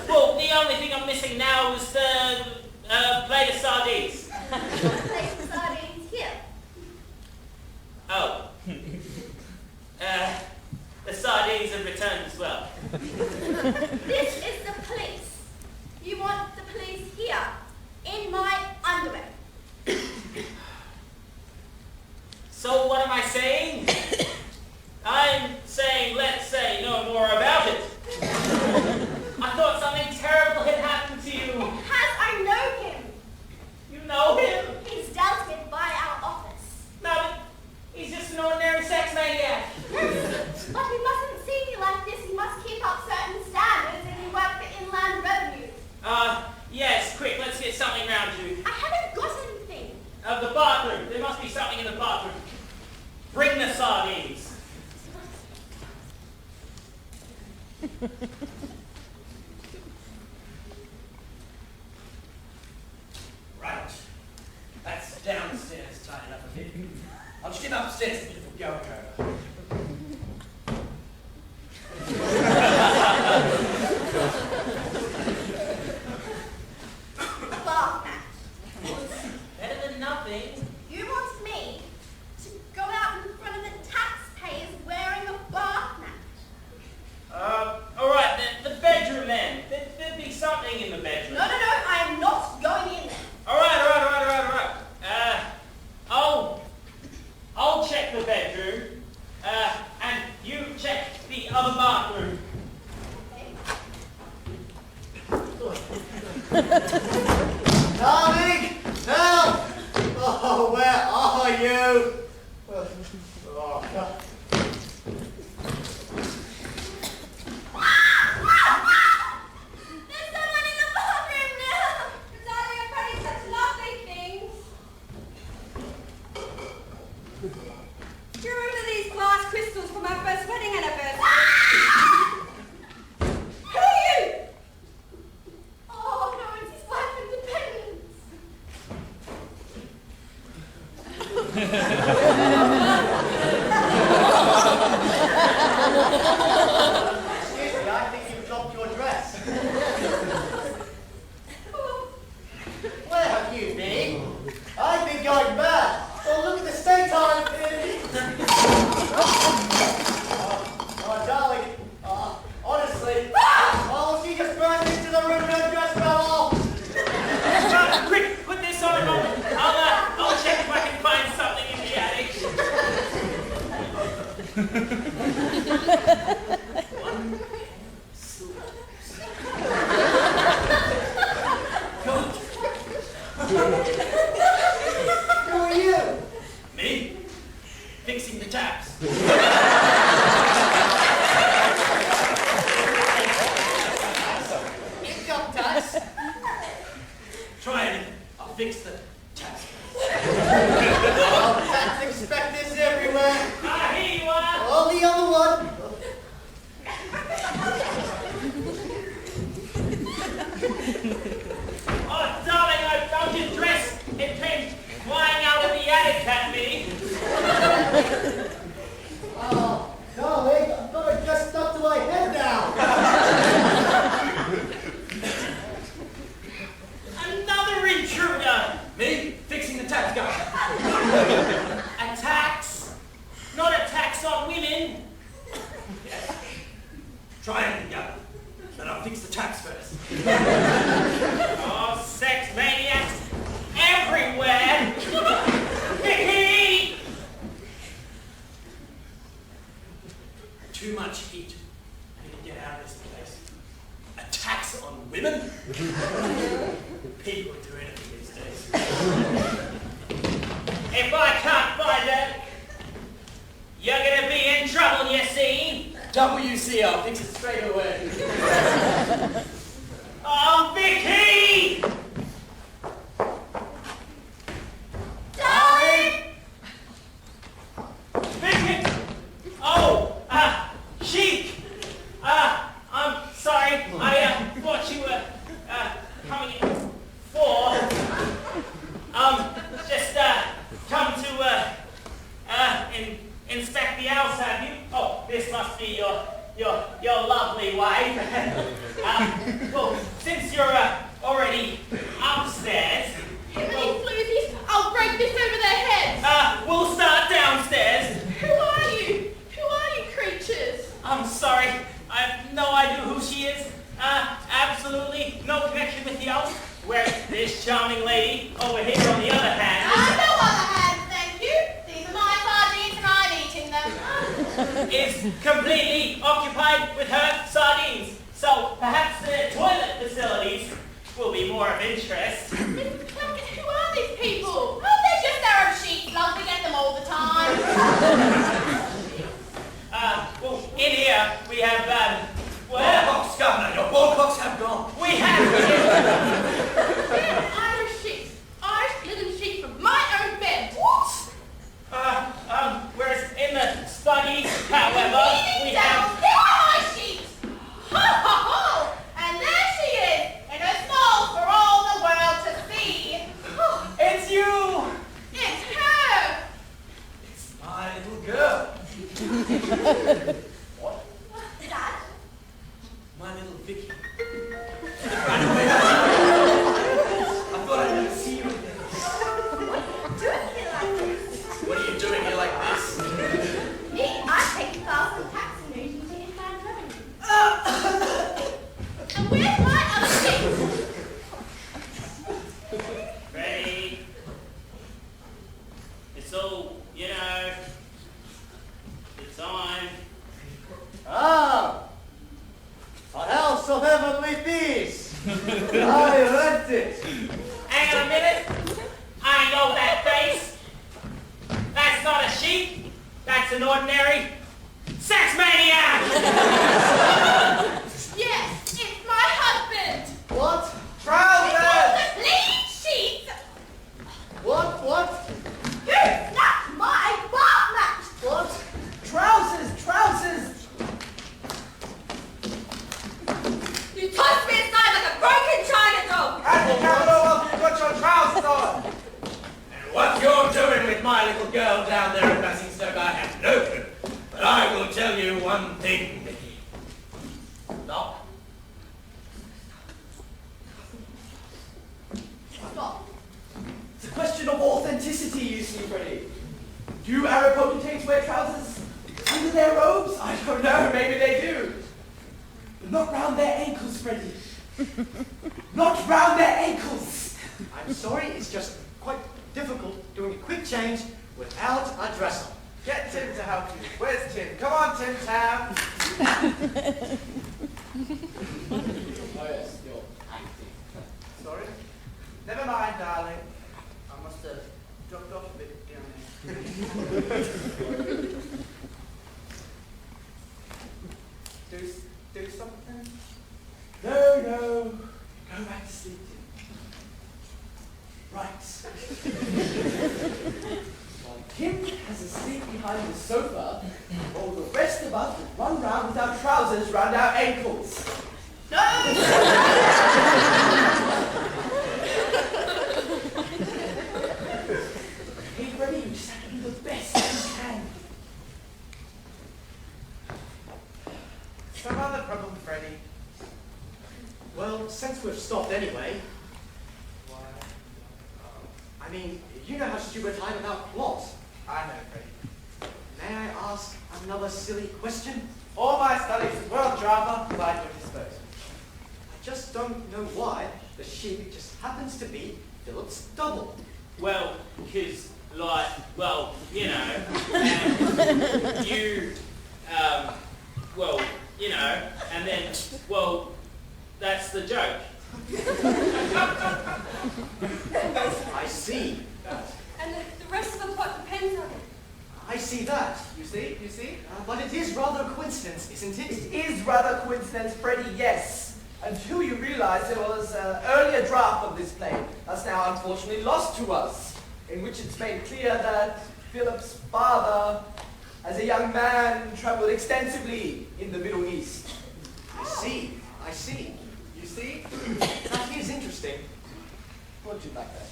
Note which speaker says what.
Speaker 1: Well, the only thing I'm missing now is the plate of sardines.
Speaker 2: Plate of sardines here.
Speaker 1: Oh. The sardines have returned as well.
Speaker 2: This is the police. You want the police here, in my underwear.
Speaker 1: So what am I saying? I'm saying let's say no more about it. I thought something terrible had happened to you.
Speaker 2: Has I know him?
Speaker 1: You know him?
Speaker 2: He's dealt with by our office.
Speaker 1: No, but he's just an ordinary sex maniac.
Speaker 2: But he mustn't see me like this. He must keep up certain standards and he work for Inland Revenue.
Speaker 1: Yes, quick, let's get something round you.
Speaker 2: I haven't got anything.
Speaker 1: The bathroom. There must be something in the bathroom. Bring the sardines. Right. That's downstairs, tied up a bit. I'll just get upstairs a bit of a going over.
Speaker 2: Bath mat.
Speaker 1: Better than nothing.
Speaker 2: You want me to go out in front of the taxpayers wearing a bath mat?
Speaker 1: All right, the bedroom then. There'd be something in the bedroom.
Speaker 2: No, I am not going in there.
Speaker 1: All right. I'll check the bedroom, and you check the other bathroom.
Speaker 3: Darling, help! Oh, where are you? Oh, God.
Speaker 2: There's someone in the bathroom now. Darling, I'm putting such lovely things.
Speaker 4: Do you remember these glass crystals from our first wedding anniversary?
Speaker 2: Who are you? Oh, no, it's his wife
Speaker 3: Excuse me, I think you've dropped your dress. Where have you been? I've been going mad. Oh, look at the state I'm in. Oh, darling. Honestly. Oh, she just burst into the room and her dress fell off.
Speaker 1: Quick, put this on a moment. I'll check if I can find something in the attic.
Speaker 3: Who are you?
Speaker 1: Me? Fixing the taps.
Speaker 3: Income tax.
Speaker 1: Try it. I'll fix the taps.
Speaker 3: Oh, tax inspectors everywhere.
Speaker 1: Here you are.
Speaker 3: Oh, the other one.
Speaker 1: Oh, darling, I found your dress. It came flying out of the attic at me.
Speaker 3: Oh, darling, I've got it just stuck to my head now.
Speaker 1: Another intruder. Me? Fixing the tax guy. A tax? Not a tax on women. Try it together. Then I'll fix the tax first. Oh, sex maniacs everywhere. Vicky! Too much heat. I need to get out of this place. A tax on women? People do anything these days. If I can't find it, you're gonna be in trouble, you see? WC, I'll fix it straight away. Oh, Vicky!
Speaker 2: Darling!
Speaker 1: Vicky! Oh, Chic! I'm sorry, I thought you were coming in for. Just come to inspect the house, have you? Oh, this must be your lovely wife. lady over here on the other hand
Speaker 2: No other hand, thank you. These are my sardines and I'm eating them.
Speaker 1: is completely occupied with her sardines. So perhaps the toilet facilities will be more of interest.
Speaker 2: Mr. Plunkett, who are these people? Oh, they're just their own sheep, love. We get them all the time.
Speaker 1: Well, in here we have,
Speaker 3: Bullcocks, Governor, your bullcocks have gone.
Speaker 1: we have
Speaker 2: They're Irish sheep. Irish linen sheep from my own bed. What?
Speaker 1: whereas in the studies, however, we
Speaker 2: Leaning down,
Speaker 1: have,
Speaker 2: they are my sheep. Ho, ho, ho. And there she is, in a stall for all the world to see.
Speaker 1: it's you!
Speaker 2: It's her.
Speaker 3: It's my little girl. What?
Speaker 2: Dad?
Speaker 3: My little Vicky. Ran away. I thought I'd never see you again.
Speaker 2: Doing it like this.
Speaker 3: What are you doing here like this?
Speaker 2: Me, I take the class of taxi notes to inland revenue. And where's my other sheep?
Speaker 1: Ready? It's all, it's on.
Speaker 3: Ah! A house of heavenly peace! I rent it!
Speaker 1: Hang on a minute. I know that face. That's not a sheep. That's an ordinary sex maniac.
Speaker 2: Yes, it's my husband.
Speaker 3: What?
Speaker 2: It's
Speaker 3: Trousers!
Speaker 2: the bleeding sheep.
Speaker 3: What?
Speaker 2: You snapped my bath mat.
Speaker 3: What? Trousers!
Speaker 4: You tossed me aside like a broken china dog.
Speaker 3: At the Capitol, you've got your trousers on! And what you're doing with my little girl down there at Basingstoke, I have no clue. But I will tell you one thing, Mickey. Stop.
Speaker 2: Stop.
Speaker 3: It's a question of authenticity, you see, Freddie. Do Arab potentates wear trousers under their robes? I don't know, maybe they do. But not round their ankles, Freddie. Not round their ankles! I'm sorry, it's just quite difficult doing a quick change without a dress on. Get Tim to help you. Where's Tim? Come on, Tim Tam! Oh yes, you're acting. Sorry? Never mind, darling. I must have dropped off a bit down there. Do something? No. Go back to sleep, Tim. Right. While Tim has a seat behind the sofa, all the rest of us will run round with our trousers round our ankles. No! Hey, Freddie, you just have to do the best you can. Some other problem, Freddie. Well, since we've stopped anyway. I mean, you know how stupid I am about plot. I know, Freddie. May I ask another silly question? All my studies of world drama lie at your disposal. I just don't know why the sheep just happens to be Philip's double.
Speaker 1: Well, because, and then, that's the joke.
Speaker 3: I see that.
Speaker 4: And the rest of the plot depends on it.
Speaker 3: I see that. You see? But it is rather a coincidence, isn't it? It is rather a coincidence, Freddie, yes. Until you realize there was an earlier draft of this play that's now unfortunately lost to us, in which it's made clear that Philip's father, as a young man, traveled extensively in the Middle East. I see. You see? That is interesting. What would you like that?